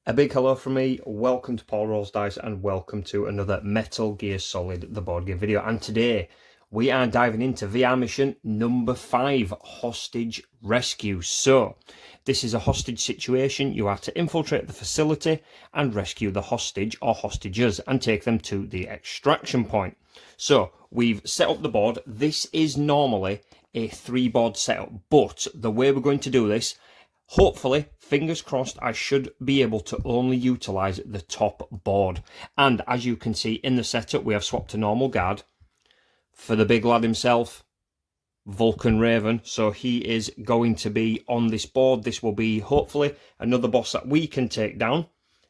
A big hello from me, welcome to Paul Rolls Dice and welcome to another Metal Gear Solid the board game video. And today we are diving into VR mission number 5, Hostage Rescue. So this is a hostage situation. You are to infiltrate the facility and rescue the hostage or hostages and take them to the extraction point. So we've set up the board. This is normally a 3-board setup, but the way we're going to do this, hopefully, fingers crossed, I should be able to only utilise the top board. And as you can see in the setup, we have swapped a normal guard for the big lad himself, Vulcan Raven. So he is going to be on this board. This will be, hopefully, another boss that we can take down.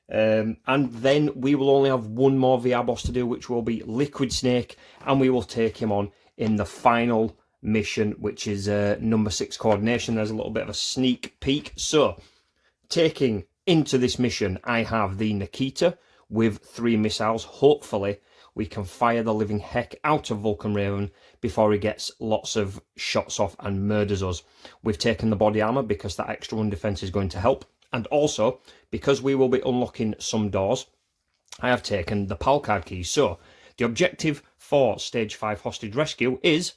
And then we will only have one more VR boss to do, which will be Liquid Snake. And we will take him on in the final mission, which is number 6 coordination. There's a little bit of a sneak peek. So taking into this mission, I have the Nikita with 3 missiles. Hopefully we can fire the living heck out of Vulcan Raven before he gets lots of shots off and murders us. We've taken the body armor because that extra 1 defense is going to help, and also because we will be unlocking some doors, I have taken the PAL card keys. So the objective for stage 5 hostage rescue is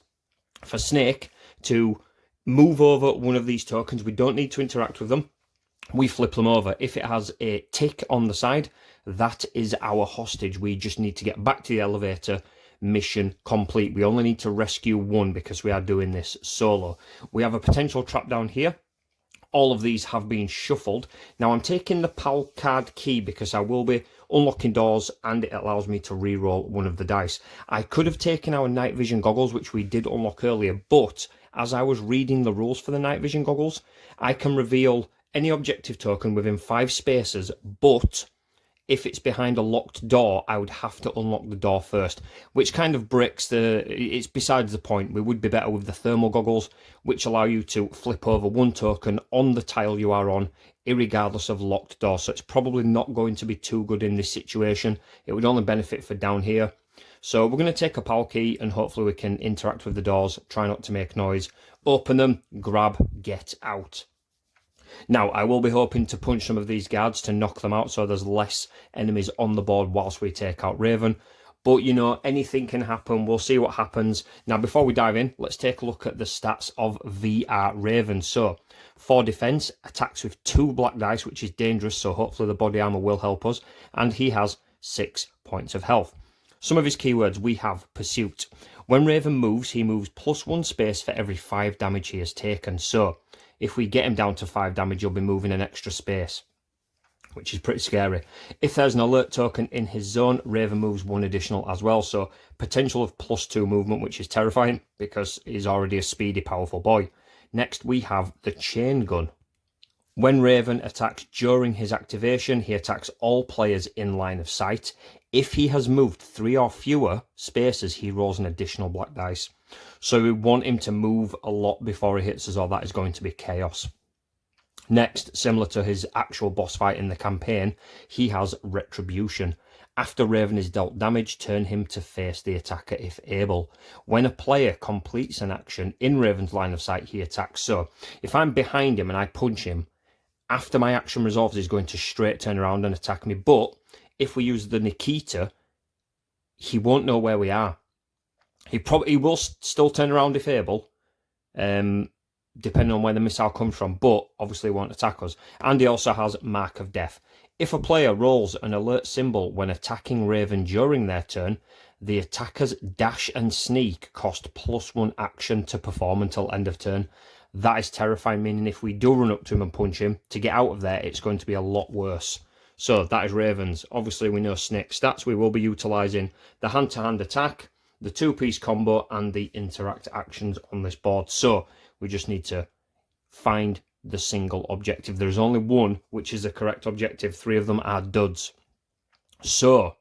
for Snake to move over one of these tokens. We don't need to interact with them. We flip them over. If it has a tick on the side, that is our hostage. We just need to get back to the elevator. Mission complete. We only need to rescue 1 because we are doing this solo. We have a potential trap down here. All of these have been shuffled. Now I'm taking the PAL card key because I will be unlocking doors and it allows me to re-roll one of the dice. I could have taken our night vision goggles, which we did unlock earlier, but as I was reading the rules for the night vision goggles, I can reveal any objective token within 5 spaces, but if it's behind a locked door, I would have to unlock the door first, which kind of breaks it's besides the point. We would be better with the thermal goggles, which allow you to flip over 1 token on the tile you are on, irregardless of locked door. So it's probably not going to be too good in this situation. It would only benefit for down here. So we're going to take a PAL key and hopefully we can interact with the doors, try not to make noise, open them, grab, get out. Now, I will be hoping to punch some of these guards to knock them out so there's less enemies on the board whilst we take out Raven. But, you know, anything can happen. We'll see what happens. Now, before we dive in, let's take a look at the stats of VR Raven. So, for defense, attacks with 2 black dice, which is dangerous, so hopefully the body armor will help us. And he has 6 points of health. Some of his keywords, we have Pursuit. When Raven moves, he moves +1 space for every 5 damage he has taken. So, if we get him down to 5 damage, he'll be moving an extra space, which is pretty scary. If there's an alert token in his zone, Raven moves 1 additional as well. So potential of +2 movement, which is terrifying because he's already a speedy, powerful boy. Next, we have the chain gun. When Raven attacks during his activation, he attacks all players in line of sight. If he has moved 3 or fewer spaces, he rolls an additional black dice. So we want him to move a lot before he hits us, or that is going to be chaos. Next, similar to his actual boss fight in the campaign, he has Retribution. After Raven is dealt damage, turn him to face the attacker if able. When a player completes an action in Raven's line of sight, he attacks. So if I'm behind him and I punch him, after my action resolves, he's going to straight turn around and attack me. But if we use the Nikita, he won't know where we are. He will still turn around if able, depending on where the missile comes from, but obviously won't attack us. And he also has Mark of Death. If a player rolls an alert symbol when attacking Raven during their turn, the attacker's dash and sneak cost +1 action to perform until end of turn. That is terrifying, meaning if we do run up to him and punch him, to get out of there, it's going to be a lot worse. So that is Raven's. Obviously, we know Snake's stats. We will be utilising the hand-to-hand attack, the 2-piece combo, and the interact actions on this board. So we just need to find the single objective. There's only 1, which is the correct objective. 3 of them are duds. So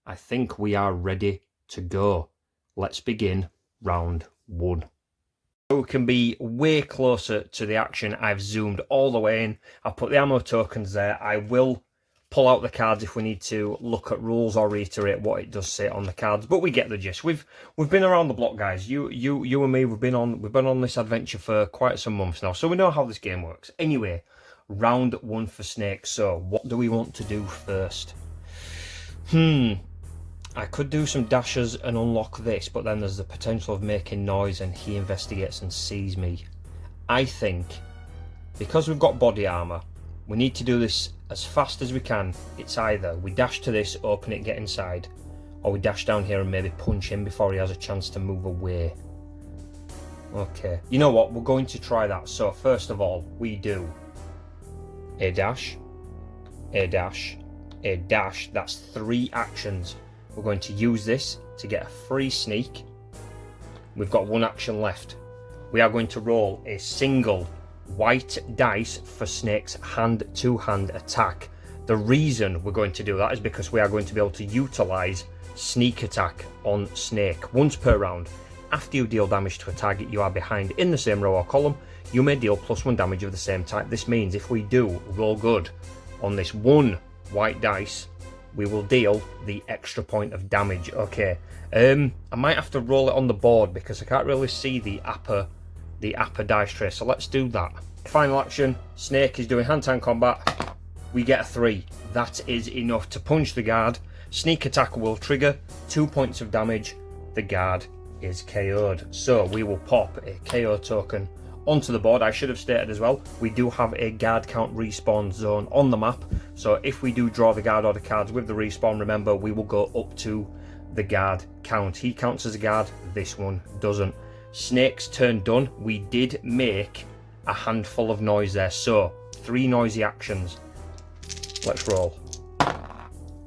I think we are ready to go. Let's begin round 1. So we can be way closer to the action. I've zoomed all the way in. I've put the ammo tokens there. I will pull out the cards if we need to look at rules or reiterate what it does say on the cards, but we get the gist. We've been around the block, guys. You and me, we've been on this adventure for quite some months now, so we know how this game works. Anyway, Round 1 for snakes. So what do we want to do first? I could do some dashes and unlock this, but then there's the potential of making noise and he investigates and sees me. I think, because we've got body armor, we need to do this as fast as we can. It's either we dash to this, open it, get inside, or we dash down here and maybe punch him before he has a chance to move away. Okay, you know what, we're going to try that. So first of all, we do a dash, a dash, a dash. That's 3 actions. We're going to use this to get a free sneak. We've got 1 action left. We are going to roll a single white dice for snake's hand-to-hand attack. The reason we're going to do that is because we are going to be able to utilize sneak attack on snake once per round. After you deal damage to a target you are behind in the same row or column, you may deal +1 damage of the same type. This means if we do roll good on this 1 white dice, we will deal the extra point of damage. Okay, I might have to roll it on the board because I can't really see the upper dice tray, so let's do that. Final action, snake is doing hand-to-hand combat. We get a 3. That is enough to punch the guard. Sneak attack will trigger 2 points of damage. The guard is KO'd. So we will pop a KO token onto the board. I should have stated as well, we do have a guard count respawn zone on the map, so if we do draw the guard order cards with the respawn, remember we will go up to the guard count. He counts as a guard, this one doesn't. Snake's turn done. We did make a handful of noise there, so 3 noisy actions. Let's roll.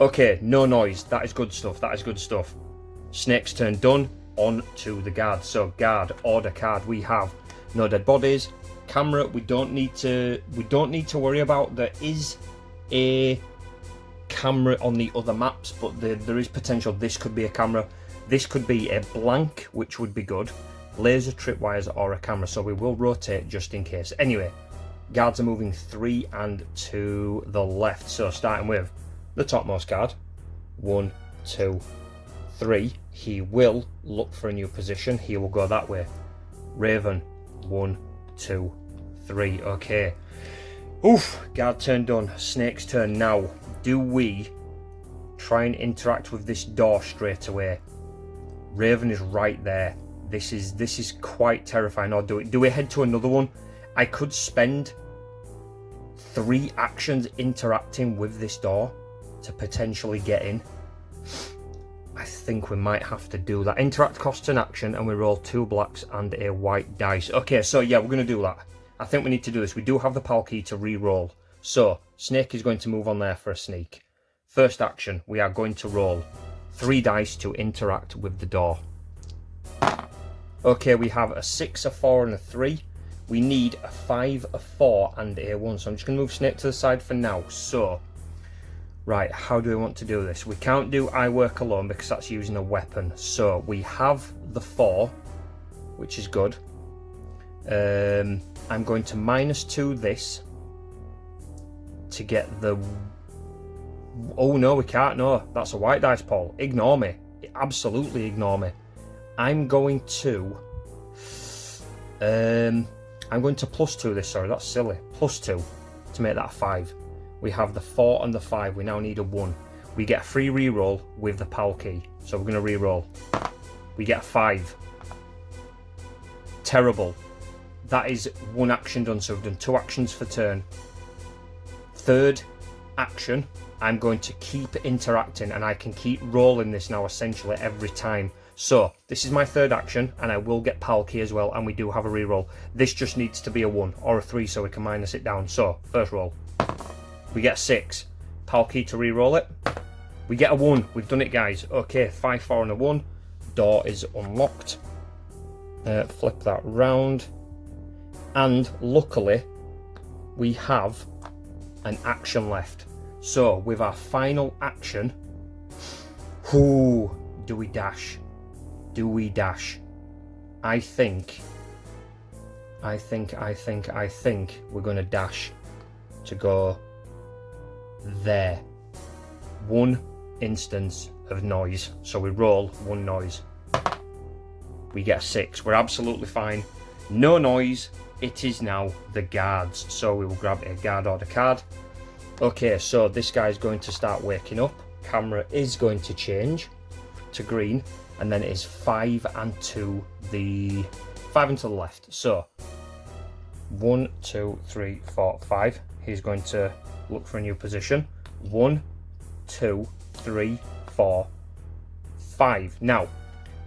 Okay, no noise. That is good stuff. That is good stuff. Snake's turn done. On to the guard. So guard order card. We have no dead bodies. Camera. We don't need to worry about. There is a camera on the other maps, but there is potential. This could be a camera. This could be a blank, which would be good. Laser, tripwires, or a camera. So we will rotate just in case. Anyway, guards are moving 3 and to the left. So starting with the topmost guard. 1, 2, 3. He will look for a new position. He will go that way. Raven. 1, 2, 3. Okay. Oof. Guard turn done. Snake's turn now. Do we try and interact with this door straight away? Raven is right there. This is quite terrifying. Or do we head to another one? I could spend 3 actions interacting with this door to potentially get in. I think we might have to do that. Interact costs an action and we roll 2 blacks and a white dice. Okay, so yeah, we're going to do that. I think we need to do this. We do have the pal key to re-roll. So, Snake is going to move on there for a sneak. First action, we are going to roll 3 dice to interact with the door. Okay, we have a 6, a 4 and a 3. We need a 5, a 4 and a 1. So I'm just going to move Snake to the side for now. So, right, how do we want to do this? We can't do I work alone because that's using a weapon. So we have the 4, which is good. I'm going to -2 this to get the... Oh no, we can't. No, that's a white dice, Paul. Ignore me. Absolutely ignore me. I'm going to +2 this. Sorry, that's silly. +2 to make that a 5. We have the 4 and the 5. We now need a 1. We get a free reroll with the pal key. So we're going to reroll. We get a 5. Terrible. That is 1 action done. So we've done 2 actions for turn. Third action, I'm going to keep interacting and I can keep rolling this now essentially every time. So this is my 3rd action and I will get pal key as well, and we do have a reroll. This just needs to be a 1 or a 3 so we can minus it down. So first roll. We get a 6. Pal key to re-roll it. We get a 1. We've done it, guys. Okay, 5, 4 and a 1. Door is unlocked. Flip that round. And luckily, we have an action left. So with our final action, do we dash? Do we dash? I think we're going to dash to go there. 1 instance of noise. So we roll 1 noise. We get a 6. We're absolutely fine. No noise. it is now the guards. So we will grab a guard order card. Okay, so this guy is going to start waking up. Camera is going to change to green, and then it is 5 and to the left. So 1, 2, 3, 4, 5. He's going to look for a new position. 1, 2, 3, 4, 5. Now,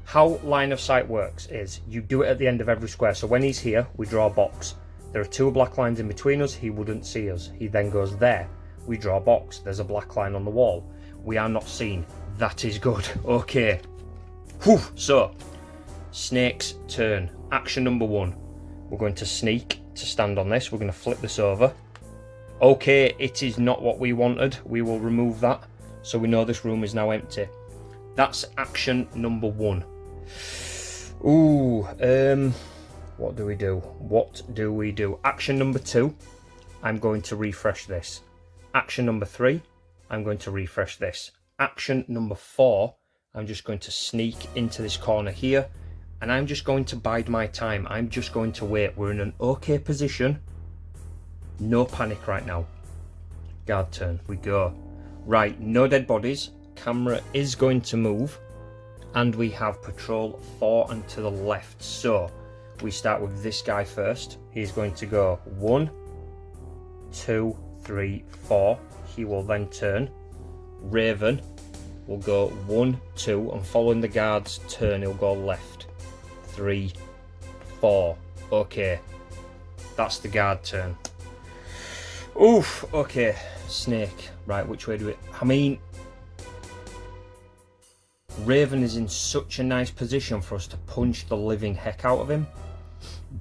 how line of sight works is you do it at the end of every square. So when he's here, we draw a box. There are 2 black lines in between us. He wouldn't see us. He then goes there. We draw a box. There's a black line on the wall. We are not seen. That is good. Okay. Whew. So, snake's turn. Action number 1. We're going to sneak to stand on this. We're going to flip this over. Okay, it is not what we wanted. We will remove that. So we know this room is now empty. That's action number 1. Ooh, what do we do? What do we do? Action number 2, I'm going to refresh this. Action number 3, I'm going to refresh this. Action number 4, I'm just going to sneak into this corner here, and I'm just going to bide my time. I'm just going to wait. We're in an okay position. No panic right now. Guard turn, we go. Right, no dead bodies. Camera is going to move, and we have patrol 4 and to the left. So we start with this guy first. He's going to go 1, 2, 3, 4. He will then turn. Raven will go 1, 2, and following the guard's turn, he'll go left. 3, 4. Okay, that's the guard turn. Oof. Okay, snake. Right, which way do we? I mean, Raven is in such a nice position for us to punch the living heck out of him,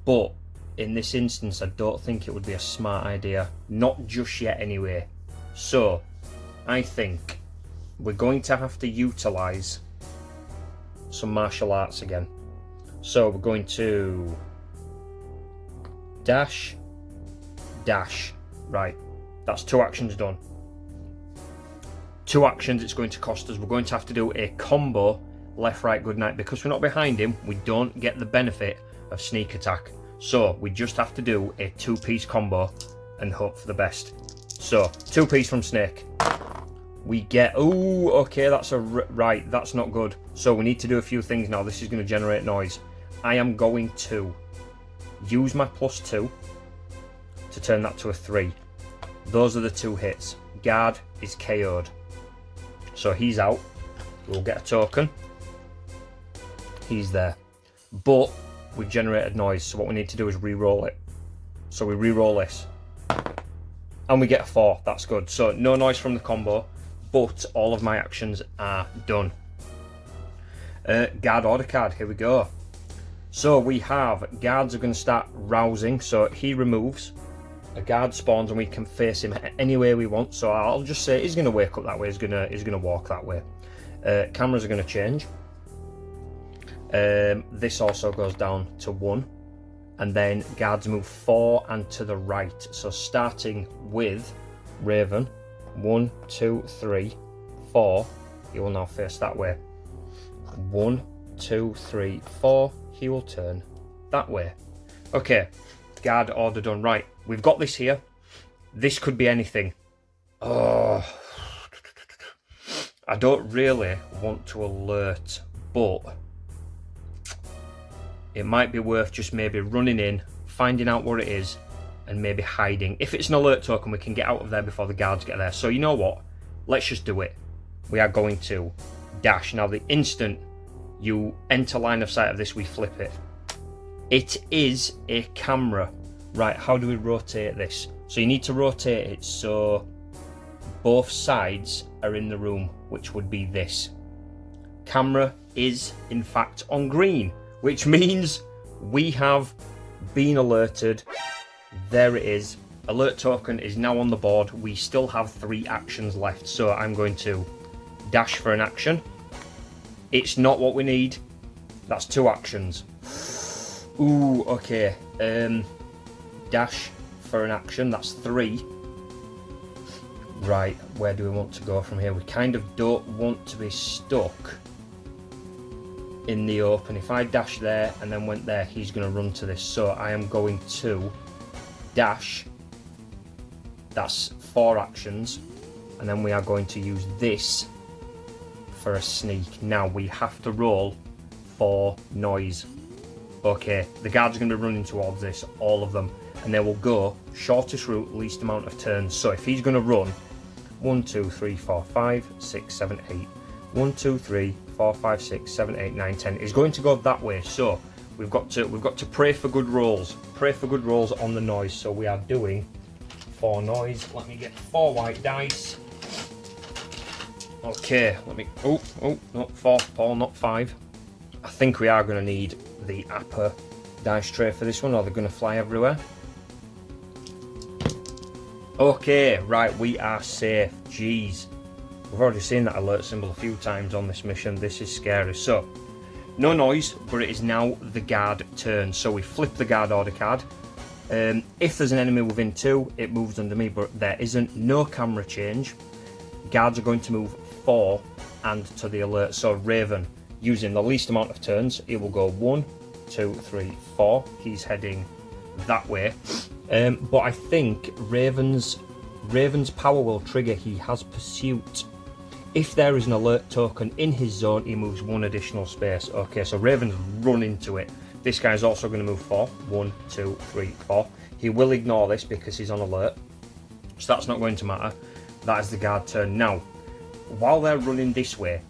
but in this instance I don't think it would be a smart idea, not just yet anyway. So I think we're going to have to utilize some martial arts again. So we're going to dash, dash. Right, that's 2 actions done. 2 actions it's going to cost us. We're going to have to do a combo left, right, good night. Because we're not behind him, we don't get the benefit of sneak attack. So we just have to do a 2-piece combo and hope for the best. So 2-piece from snake. We get, ooh, okay, that's right, that's not good. So we need to do a few things now. This is going to generate noise. I am going to use my +2 to turn that to a 3. Those are the 2 hits. Guard is KO'd. So he's out. We'll get a token. He's there. But we've generated noise, so what we need to do is re-roll it. So we re-roll this. And we get a 4. That's good. So no noise from the combo, but all of my actions are done. Guard order card. Here we go. So we have guards are going to start rousing. So he removes. A guard spawns and we can face him any way we want. So I'll just say he's going to wake up that way. He's going to walk that way. Cameras are going to change. This also goes down to 1, and then guards move 4 and to the right. So starting with Raven, 1, 2, 3, 4. He will now face that way. 1, 2, 3, 4. He will turn that way. Okay, guard order done. Right. We've got this here. This could be anything. Oh, I don't really want to alert, but it might be worth just maybe running in, finding out what it is, and maybe hiding. If it's an alert token, we can get out of there before the guards get there. So you know what? Let's just do it. We are going to dash. Now, the instant you enter line of sight of this, we flip it. It is a camera. Right, how do we rotate this? So you need to rotate it so both sides are in the room, which would be this. Camera is in fact on green, which means we have been alerted. There it is. Alert token is now on the board. We still have 3 actions left, so I'm going to dash for an action. It's not what we need. That's 2 actions. Ooh, okay. Dash for an action, that's 3. Right, where do we want to go from here? We kind of don't want to be stuck in the open. If I dash there and then went there, he's going to run to this. So I am going to dash. That's 4 actions. And then we are going to use this for a sneak. Now we have to roll for noise. Okay, the guards are going to be running towards this, all of them. And they will go shortest route, least amount of turns. So if he's going to run 1, 2, 3, 4, 5, 6, 7, 8. 1, 2, 3, 4, 5, 6, 7, 8, 9, 10. He's going to go that way. So we've got to pray for good rolls. Pray for good rolls on the noise. So we are doing 4 noise. Let me get 4 white dice. Okay, let me. Oh, not 4, Paul, not 5. I think we are going to need the upper dice tray for this one, or they're going to fly everywhere. Okay, right, we are safe. Jeez. We've already seen that alert symbol a few times on this mission. This is scary. So, no noise, but it is now the guard turn. So we flip the guard order card. If there's an enemy within 2, it moves under me, but there isn't. No camera change. Guards are going to move 4 and to the alert. So Raven, using the least amount of turns, he will go 1, 2, 3, 4. He's heading that way. But I think Raven's power will trigger. He has pursuit. If there is an alert token in his zone, he moves 1 additional space. Okay, so Raven's run into it. This guy's also going to move 4. 1, 2, 3, 4. He will ignore this because he's on alert. So that's not going to matter. That is the guard turn. Now, while they're running this way,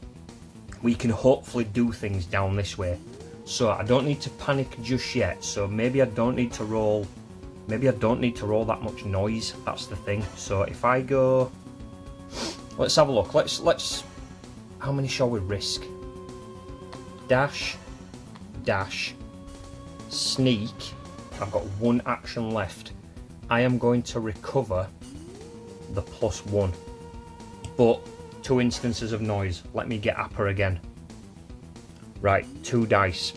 we can hopefully do things down this way. So I don't need to panic just yet. So maybe I don't need to roll. Maybe I don't need to roll that much noise. That's the thing. So if I go, let's have a look. Let's. How many shall we risk? Dash, dash, sneak. I've got 1 action left. I am going to recover the +1, but 2 instances of noise. Let me get upper again. Right, 2 dice.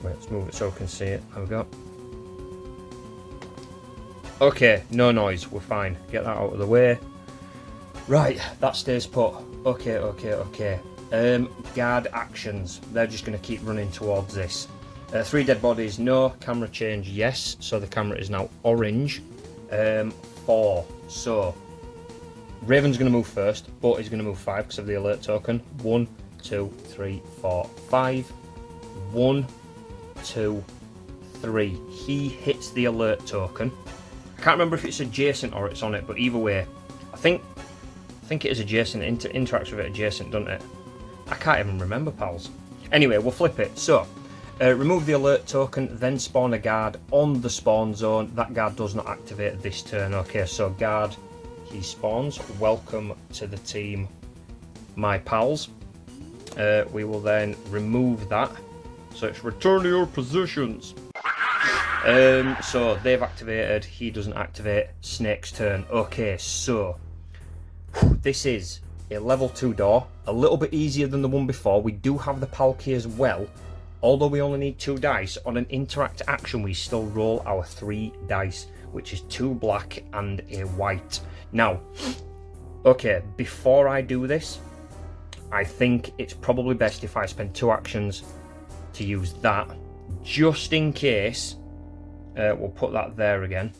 Wait, let's move it so I can see it. There we go. Okay, no noise, we're fine. Get that out of the way. Right, that stays put. Okay. Guard actions. They're just going to keep running towards this. 3 dead bodies, no. Camera change, yes. So the camera is now orange. 4. So Raven's going to move first, but he's going to move 5 because of the alert token. 1, 2, 3, 4, 5. 1, 2, 3. He hits the alert token. I can't remember if it's adjacent or it's on it, but either way, I think it is adjacent. It interacts with it adjacent, doesn't it? I can't even remember, pals. Anyway, we'll flip it. So, remove the alert token, then spawn a guard on the spawn zone. That guard does not activate this turn. Okay, so guard, he spawns. Welcome to the team, my pals. We will then remove that. So it's return to your positions. So they've activated, he doesn't activate. Snake's turn. Okay, so this is a level 2 door, a little bit easier than the one before. We do have the pal key as well. Although we only need 2 dice, on an interact action we still roll our 3 dice, which is 2 black and a white. Now, okay, before I do this, I think it's probably best if I spend 2 actions to use that, just in case. We'll put that there again,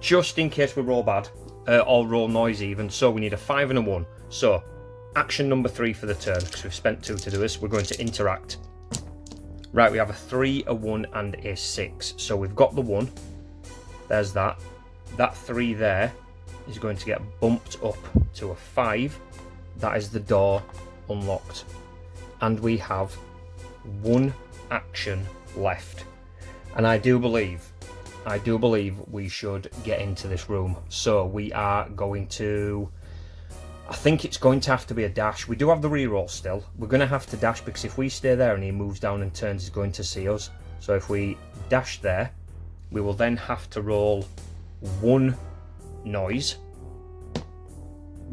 just in case we roll bad, or roll noise even. So we need a 5 and a 1. So action number 3 for the turn, because we've spent 2 to do this. We're going to interact. Right, we have a 3, a 1 and a 6. So we've got the 1, there's that. That 3 there is going to get bumped up to a 5. That is the door unlocked, and we have 1 action left. And I do believe we should get into this room. So we are going to, I think it's going to have to be a dash. We do have the reroll still. We're going to have to dash because if we stay there and he moves down and turns, he's going to see us. So if we dash there, we will then have to roll 1 noise.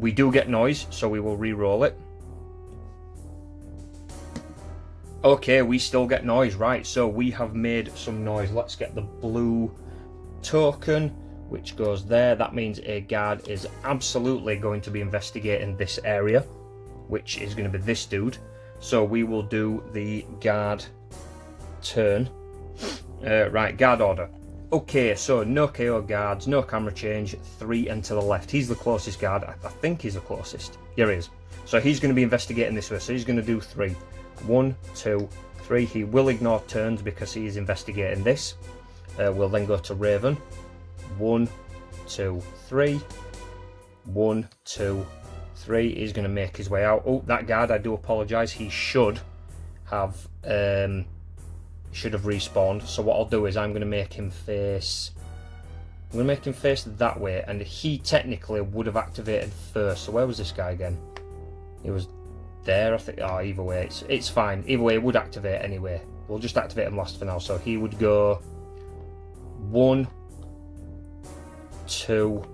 We do get noise, so we will re-roll it. Okay, we still get noise, right, so we have made some noise. Let's get the blue token, which goes there. That means a guard is absolutely going to be investigating this area. which is going to be this dude. So we will do the guard turn. Right, guard order. Okay, so no KO guards, no camera change, 3 and to the left. He's the closest guard. I think he's the closest. Here he is. So he's going to be investigating this way. So he's going to do 3. 1, 2, 3. He will ignore turns because he is investigating this. We'll then go to Raven. 1, 2, 3. 1, 2, 3. He's going to make his way out. Oh, that guard, I do apologise. He should have respawned. So what I'll do is I'm going to make him face that way, and he technically would have activated first. So where was this guy again? He was there, I think. Oh, either way, it's fine. Either way, it would activate anyway. We'll just activate him last for now. So he would go 1, 2.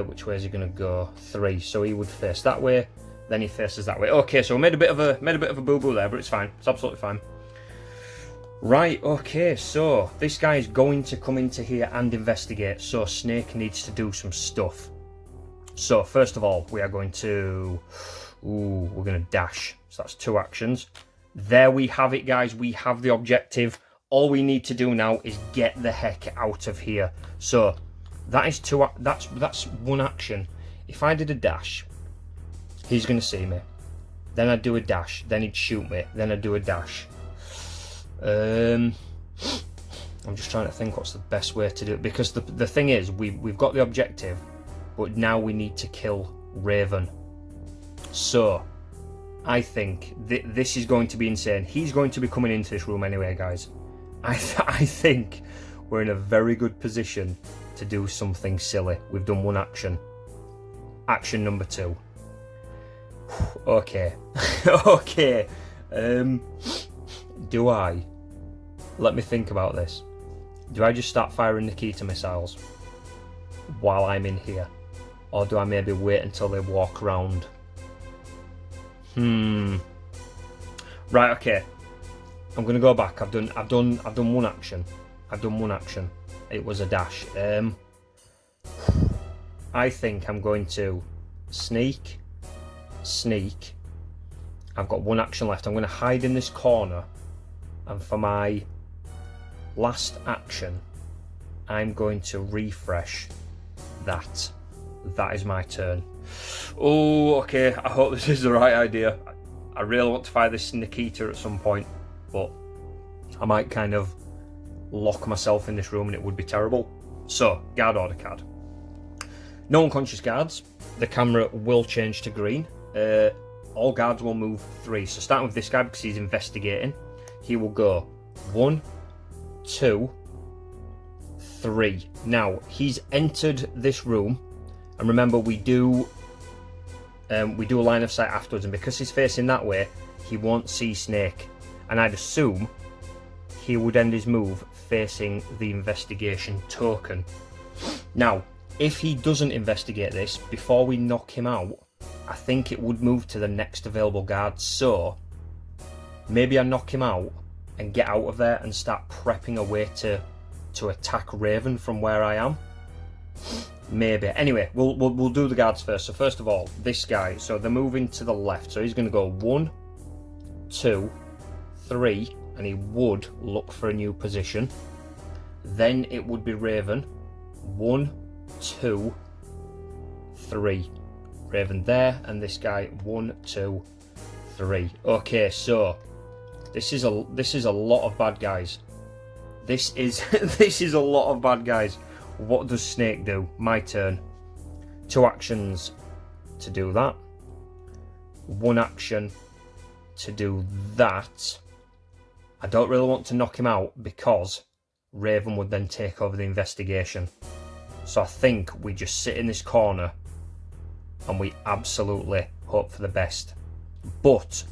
Which way is he going to go? 3. So he would face that way. Then he faces that way. Okay, so we made a bit of a boo-boo there, but it's fine. It's absolutely fine. Right, okay, so this guy is going to come into here and investigate. So Snake needs to do some stuff. So first of all, we are going to... we're going to dash. So that's 2 actions. There we have it, guys. We have the objective. All we need to do now is get the heck out of here. So that is 2. That's 1 action. If I did a dash... he's going to see me. Then I'd do a dash. Then he'd shoot me. Then I'd do a dash. I'm just trying to think what's the best way to do it. Because the thing is, we've got the objective, but now we need to kill Raven. So, I think this is going to be insane. He's going to be coming into this room anyway, guys. I think we're in a very good position to do something silly. We've done 1 action. Action number 2. Okay. Okay. Do I? Let me think about this. Do I just start firing Nikita missiles while I'm in here? Or do I maybe wait until they walk around? Right, okay. I'm gonna go back. I've done 1 action. I've done 1 action. It was a dash. I think I'm going to sneak. I've got 1 action left. I'm going to hide in this corner, and for my last action I'm going to refresh that. That is my turn. Oh, okay, I hope this is the right idea. I really want to fire this Nikita at some point, but I might kind of lock myself in this room and it would be terrible. So, guard order card. No unconscious guards. The camera will change to green. All guards will move 3. So starting with this guy, because he's investigating, he will go 1, 2, 3. Now he's entered this room, and remember we do a line of sight afterwards, and because he's facing that way, he won't see Snake. And I'd assume he would end his move facing the investigation token. Now, if he doesn't investigate this before we knock him out, I think it would move to the next available guard. So maybe I knock him out and get out of there and start prepping a way to attack Raven from where I am. Maybe. Anyway, we'll do the guards first. So first of all, this guy. So they're moving to the left. So he's going to go 1, 2, 3, and he would look for a new position. Then it would be Raven. 1, 2, 3. Raven there, and this guy 1, 2, 3. Okay, so this is a lot of bad guys. This is a lot of bad guys. What does Snake do? My turn. 2 actions to do that. 1 action to do that. I don't really want to knock him out because Raven would then take over the investigation. So I think we just sit in this corner and we absolutely hope for the best. But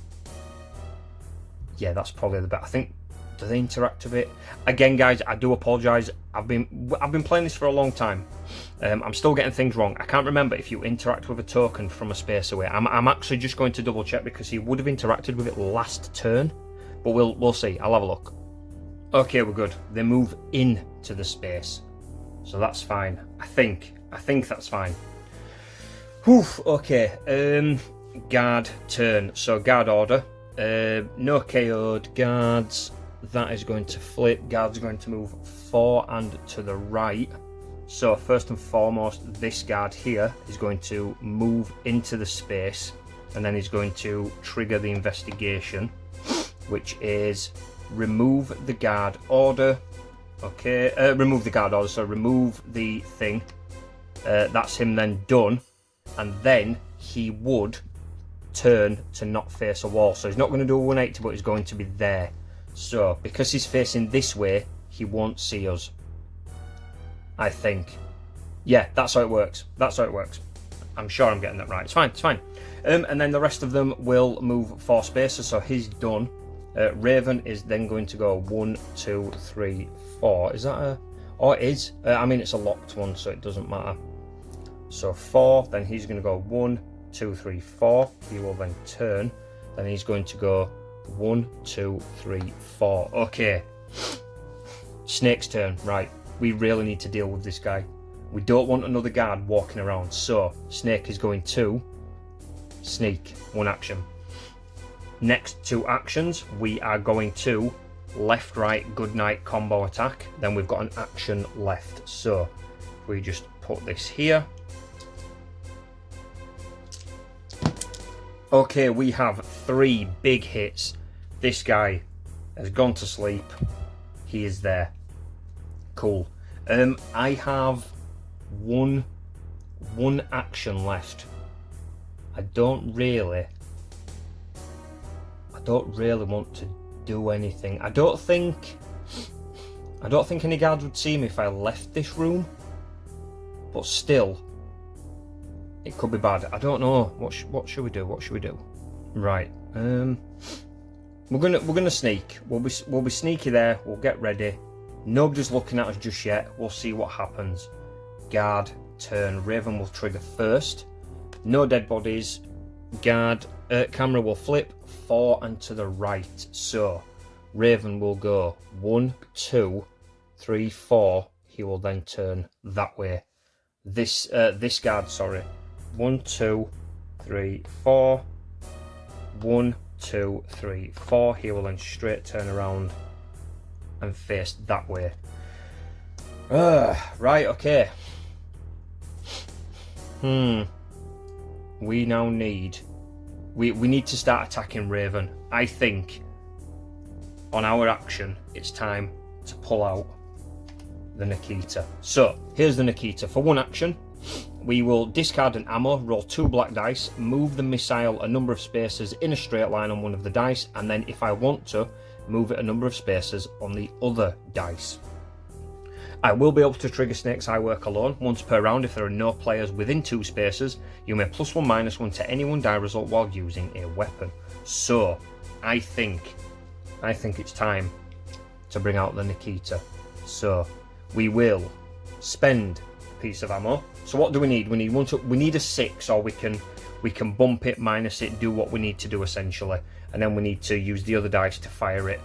yeah, that's probably the best. I think, do they interact with it? Again, guys, I do apologise. I've been playing this for a long time. I'm still getting things wrong. I can't remember if you interact with a token from a space away. I'm actually just going to double check because he would have interacted with it last turn. But we'll see. I'll have a look. Okay, we're good. They move into the space, so that's fine. I think that's fine. Whew, okay, guard turn. So guard order. No KO'd guards. That is going to flip. Guard's going to move 4 and to the right. So first and foremost, this guard here is going to move into the space, and then he's going to trigger the investigation, which is remove the guard order. Okay, remove the guard order, so remove the thing. That's him then done, and then he would turn to not face a wall. So he's not going to do a 180, but he's going to be there. So because he's facing this way, he won't see us, I think. Yeah, that's how it works. That's how it works. I'm sure I'm getting that right. It's fine, it's fine. And then the rest of them will move 4 spaces, so he's done. Raven is then going to go 1, 2, 3, 4. Is that a... Oh, it is. I mean, it's a locked one, so it doesn't matter. So 4, then he's going to go 1, 2, 3, 4. He will then turn. Then he's going to go 1, 2, 3, 4. Okay. Snake's turn. Right. We really need to deal with this guy. We don't want another guard walking around. So Snake is going to sneak. 1 action. Next 2 actions, we are going to left, right, good night combo attack. Then we've got an action left. So if we just put this here. Okay, we have 3 big hits. This guy has gone to sleep. He is there. Cool. I have one action left. I don't really want to do anything. I don't think any guards would see me if I left this room, but still, it could be bad. I don't know. What should we do? What should we do? Right. We're gonna sneak. We'll be sneaky there. We'll get ready. Nobody's looking at us just yet. We'll see what happens. Guard turn. Raven will trigger first. No dead bodies. Guard camera will flip 4 and to the right. So Raven will go 1, 2, 3, 4. He will then turn that way. This guard, sorry. 1, 2, 3, 4. 1, 2, 3, 4. He will then straight turn around and face that way. Right, okay. We now need... We need to start attacking Raven. I think on our action, it's time to pull out the Nikita. So, here's the Nikita. For 1 action, we will discard an ammo, roll 2 black dice, move the missile a number of spaces in a straight line on one of the dice, and then if I want to, move it a number of spaces on the other dice. I will be able to trigger Snake's Eye Work alone once per round if there are no players within 2 spaces. You may +1 -1 to any 1 die result while using a weapon. So, I think it's time to bring out the Nikita. So, we will spend a piece of ammo. So what do we need? We need a 6, or we can bump it, minus it, do what we need to do essentially, and then we need to use the other dice to fire it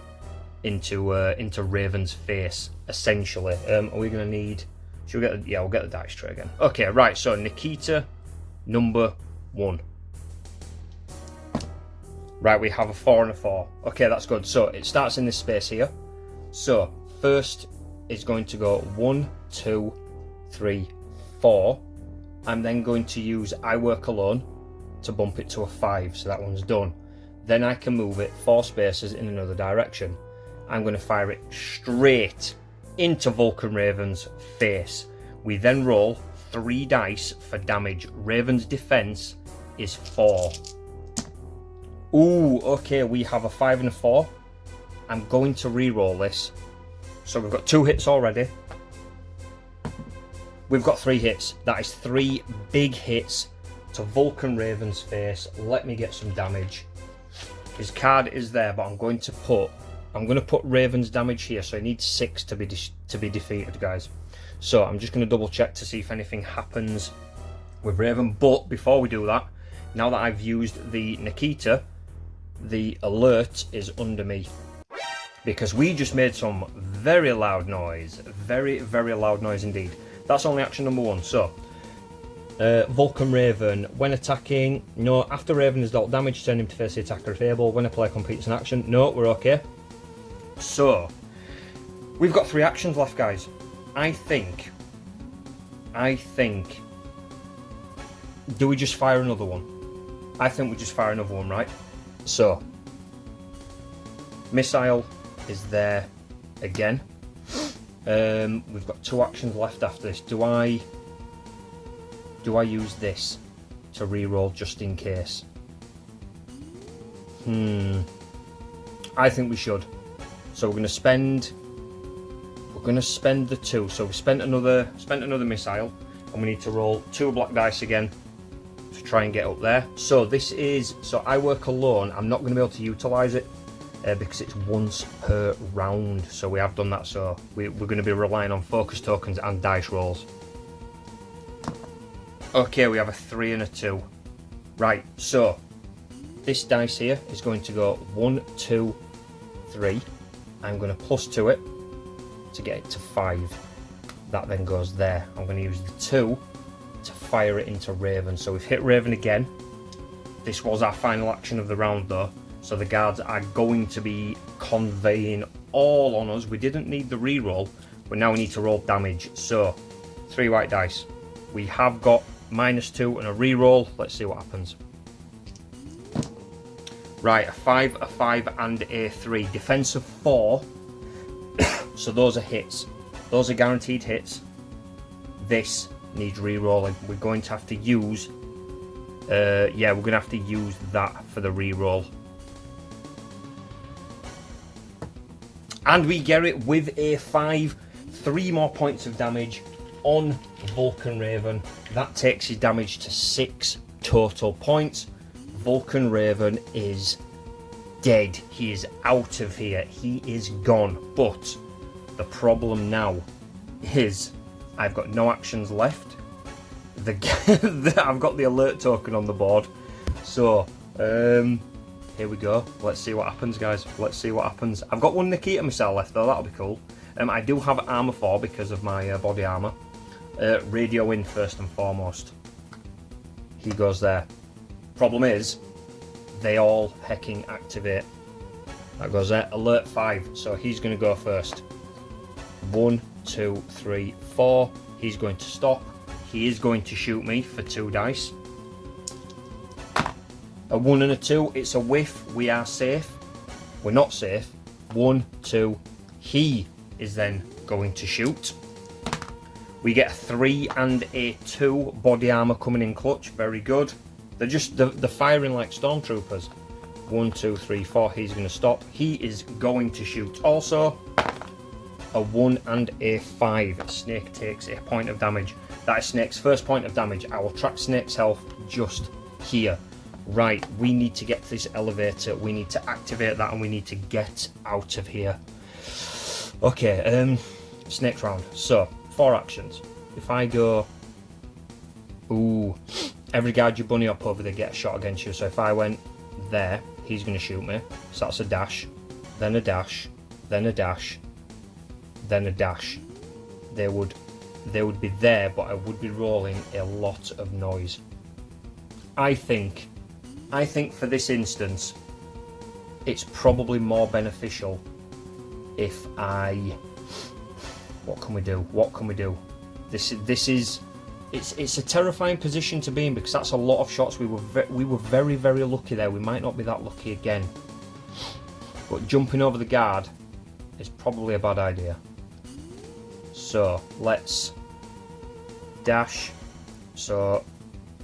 into Raven's face essentially. Are we going to need? Should we get? We'll get the dice tray again. Okay, right. So Nikita number 1. Right, we have a 4 and a 4. Okay, that's good. So it starts in this space here. So first is going to go 1, 2, 3, 4. I'm then going to use I Work Alone to bump it to a 5, so that one's done. Then I can move it 4 spaces in another direction. I'm going to fire it straight into Vulcan Raven's face. We then roll 3 dice for damage. Raven's defense is 4. Ooh, okay, we have a 5 and a 4. I'm going to re-roll this. So we've got 2 hits already. We've got 3 hits. That is 3 big hits to Vulcan Raven's face. Let me get some damage. His card is there, but I'm going to put Raven's damage here, so he needs 6 to be defeated, guys. So I'm just going to double check to see if anything happens with Raven. But before we do that, now that I've used the Nikita, the alert is under me, because we just made some very loud noise. Very, very loud noise indeed. That's only action number 1. So Vulcan Raven. When attacking, no. After Raven has dealt damage, turn him to face the attacker if able. When a player completes an action, no, we're okay. So, we've got 3 actions left, guys. I think... Do we just fire another one? I think we just fire another one, right? So, missile is there again. We've got 2 actions left after this. Do I use this to re-roll just in case? I think we should. So we're going to spend the 2. So we spent another missile, and we need to roll 2 black dice again to try and get up there. So this is, so I work alone. I'm not going to be able to utilize it because it's once per round. So we have done that. So we're going to be relying on focus tokens and dice rolls. Okay, we have a 3 and a 2. Right, so this dice here is going to go 1, 2, 3. I'm going to +2 it to get it to 5. That then goes there. I'm going to use the 2 to fire it into Raven. So we've hit Raven again. This was our final action of the round though. So the guards are going to be conveying all on us. We didn't need the reroll, but now we need to roll damage. So 3 white dice. We have got -2 and a reroll. Let's see what happens. Right, a 5, a 5 and a 3. Defense of 4. So those are hits. Those are guaranteed hits. This needs re-rolling. We're going to have to use... yeah, we're going to have to use that for the re-roll. And we get it with a 5. 3 more points of damage on Vulcan Raven. That takes his damage to 6 total points. Vulcan Raven is dead. He is out of here. He is gone. But the problem now is I've got no actions left. I've got the alert token on the board. So, here we go. Let's see what happens, guys. Let's see what happens. I've got 1 Nikita missile left, though. That'll be cool. I do have armor 4 because of my body armor. Radio in first and foremost. He goes there. Problem is, they all hecking activate. That goes there. Alert 5. So he's going to go first. 1, 2, 3, 4. He's going to stop. He is going to shoot me for 2 dice. A 1 and a 2. It's a whiff. We are safe. We're not safe. 1, 2. He is then going to shoot. We get a 3 and a 2. Body armor coming in clutch. Very good. They're just they're firing like stormtroopers. 1, 2, 3, 4. He's going to stop. He is going to shoot. Also, a 1 and a 5. Snake takes a point of damage. That is Snake's first point of damage. I will track Snake's health just here. Right, we need to get to this elevator. We need to activate that, and we need to get out of here. Okay, Snake's round. So 4 actions. If I go, ooh. Every guard you bunny up over, they get a shot against you. So if I went there, he's going to shoot me. So that's a dash, then a dash, then a dash, then a dash. They would be there, but I would be rolling a lot of noise. I think for this instance, it's probably more beneficial if I... What can we do? What can we do? This is... It's a terrifying position to be in because that's a lot of shots. We were very, very lucky there. We might not be that lucky again. But jumping over the guard is probably a bad idea. So let's dash. So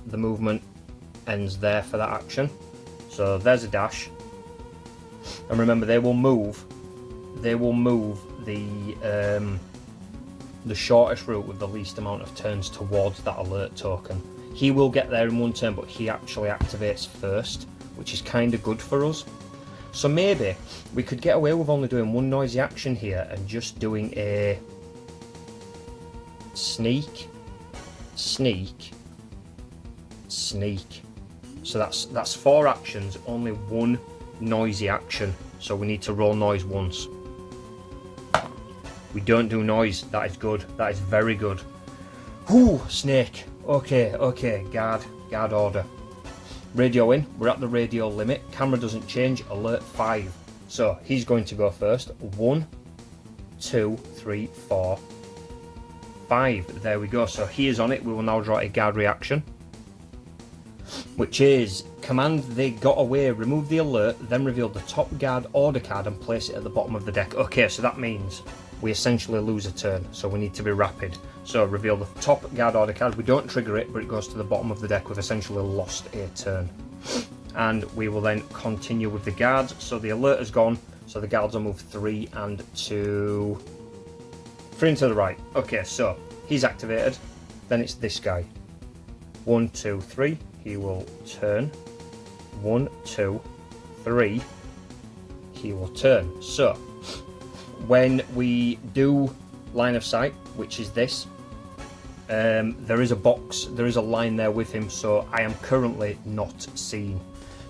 the movement ends there for that action. So there's a dash. And remember, they will move the shortest route with the least amount of turns towards that alert token. He will get there in 1 turn, but he actually activates first, which is kind of good for us. So maybe we could get away with only doing 1 noisy action here and just doing a sneak, sneak, sneak. So that's 4 actions, only 1 noisy action. So we need to roll noise once. We don't do noise. That is good. That is very good. Whoo, Snake. Okay, guard order. Radio in, we're at the radio limit, camera doesn't change, alert 5. So he's going to go first. 1, 2, 3, 4, 5. There we go. So he is on it. We will now draw a guard reaction, which is command they got away, remove the alert, then reveal the top guard order card and place it at the bottom of the deck. Okay, so that means we essentially lose a turn, so we need to be rapid. So reveal the top guard order card. We don't trigger it, but it goes to the bottom of the deck. We've essentially lost a turn. And we will then continue with the guards. So the alert has gone, so the guards will move 3 and 2. 3 and to the right. Okay, so he's activated. Then it's this guy. 1, 2, 3. He will turn. 1, 2, 3. He will turn. So when we do line of sight, which is this, there is a box, there is a line there with him, so I am currently not seen.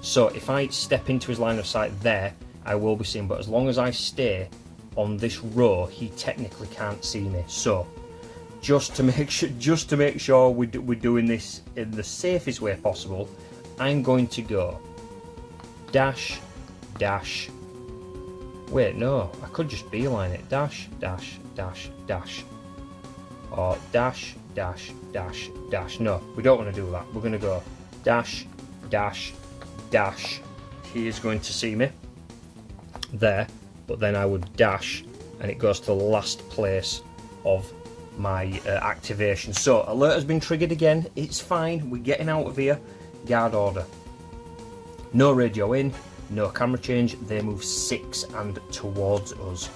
So if I step into his line of sight there, I will be seen, but as long as I stay on this row, he technically can't see me. So just to make sure we're doing this in the safest way possible, I'm going to go dash, dash. Wait, no, I could just beeline it. Dash, dash, dash, dash. Or dash, dash, dash, dash. No, we don't want to do that. We're going to go dash, dash, dash. He is going to see me there, but then I would dash and it goes to the last place of my activation. So alert has been triggered again. It's fine. We're getting out of here. Guard order. No radio in. No camera change. They move 6 and towards us.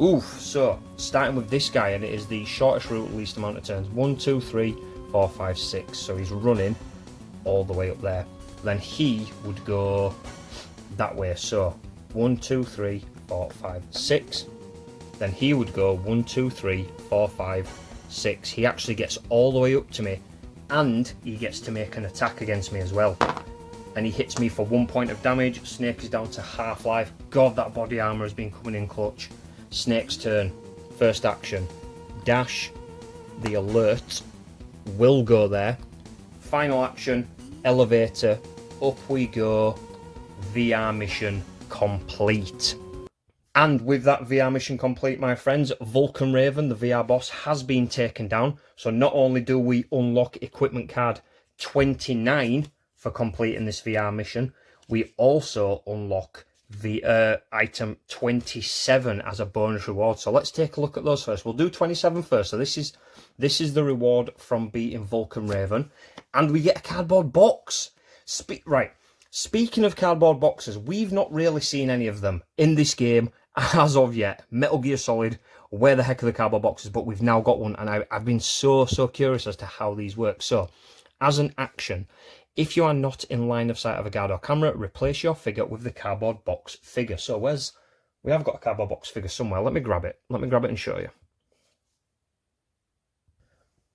Oof. So starting with this guy, and it is the shortest route, least amount of turns. 1, 2, 3, 4, 5, 6. So he's running all the way up there. Then he would go that way. So 1, 2, 3, 4, 5, 6. Then he would go 1, 2, 3, 4, 5, 6. He actually gets all the way up to me, and he gets to make an attack against me as well. And he hits me for 1 point of damage. Snake is down to half life. God, that body armor has been coming in clutch. Snake's turn. First action. Dash. The alert will go there. Final action. Elevator. Up we go. VR mission complete. And with that VR mission complete, my friends, Vulcan Raven, the VR boss, has been taken down. So not only do we unlock equipment card 29 for completing this VR mission, we also unlock the item 27 as a bonus reward. So let's take a look at those first. We'll do 27 first. So this is the reward from beating Vulcan Raven, and we get a cardboard box. Right. Speaking of cardboard boxes, we've not really seen any of them in this game as of yet. Metal Gear Solid, where the heck are the cardboard boxes? But we've now got one, and I've been so curious as to how these work. So, as an action, if you are not in line of sight of a guard or camera, replace your figure with the cardboard box figure. So we have got a cardboard box figure somewhere. Let me grab it. Let me grab it and show you.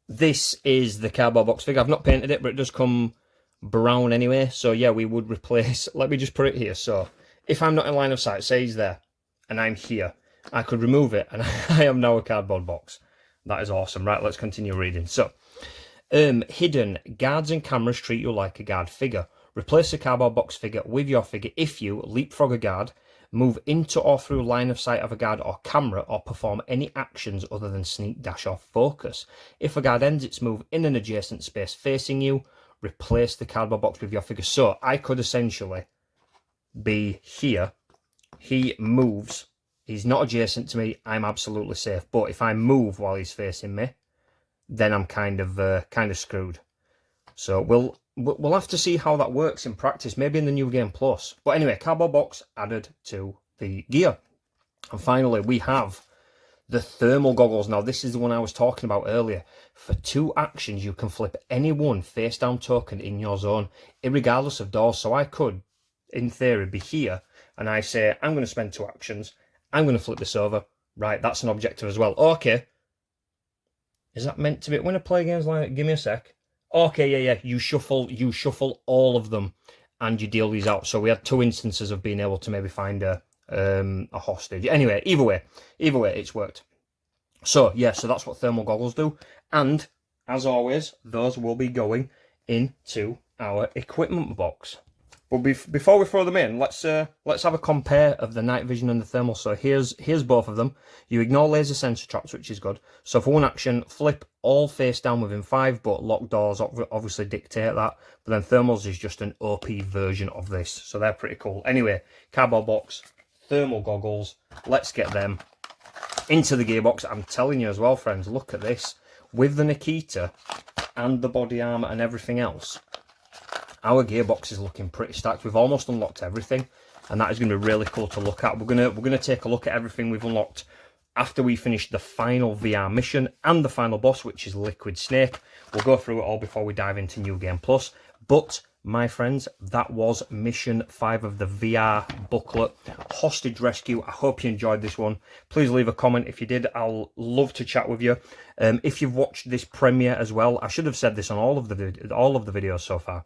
This is the cardboard box figure. I've not painted it, but it does come brown anyway. So yeah, we would replace, let me just put it here. So if I'm not in line of sight, say he's there and I'm here, I could remove it and I am now a cardboard box. That is awesome. Right, let's continue reading. So hidden, guards and cameras treat you like a guard figure. Replace the cardboard box figure with your figure if you leapfrog a guard, move into or through line of sight of a guard or camera, or perform any actions other than sneak, dash, or focus. If a guard ends its move in an adjacent space facing you, replace the cardboard box with your figure. So I could essentially be here. He moves. He's not adjacent to me. I'm absolutely safe. But if I move while he's facing me, then I'm kind of screwed. So we'll have to see how that works in practice, maybe in the New Game Plus. But anyway, cardboard box added to the gear. And finally, we have the thermal goggles. Now, this is the one I was talking about earlier. For 2 actions, you can flip any one face down token in your zone, irregardless of doors. So I could, in theory, be here, and I say, I'm going to spend 2 actions. I'm going to flip this over. Right, that's an objective as well. Okay. Is that meant to be? When I play games like that, give me a sec. Okay, yeah. You shuffle all of them, and you deal these out. So we had 2 instances of being able to maybe find a hostage. Anyway, either way, it's worked. So yeah, so that's what thermal goggles do. And as always, those will be going into our equipment box. But before we throw them in, let's have a compare of the night vision and the thermal. So here's both of them. You ignore laser sensor traps, which is good. So for one action, flip all face down within 5, but locked doors obviously dictate that. But then thermals is just an OP version of this, so they're pretty cool. Anyway, cardboard box, thermal goggles. Let's get them into the gearbox. I'm telling you as well, friends, look at this. With the Nikita and the body armor and everything else, our gearbox is looking pretty stacked. We've almost unlocked everything, and that is going to be really cool to look at. We're gonna take a look at everything we've unlocked after we finish the final VR mission and the final boss, which is Liquid Snake. We'll go through it all before we dive into New Game Plus. But my friends, that was mission 5 of the VR booklet, Hostage Rescue. I hope you enjoyed this one. Please leave a comment if you did. I'll love to chat with you. If you've watched this premiere as well, I should have said this on all of the videos so far.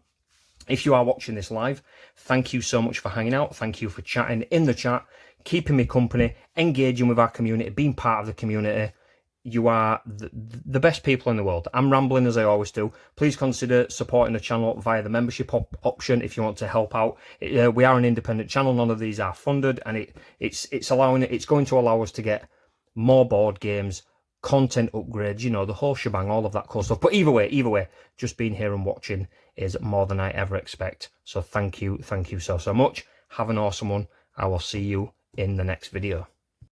If you are watching this live, thank you so much for hanging out. Thank you for chatting in the chat, keeping me company, engaging with our community, being part of the community. You are the best people in the world. I'm rambling as I always do. Please consider supporting the channel via the membership option if you want to help out. We are an independent channel. None of these are funded, and it's going to allow us to get more board games, content upgrades, you know, the whole shebang, all of that cool stuff. But either way, just being here and watching is more than I ever expect. So thank you so much. Have an awesome one. I will see you in the next video.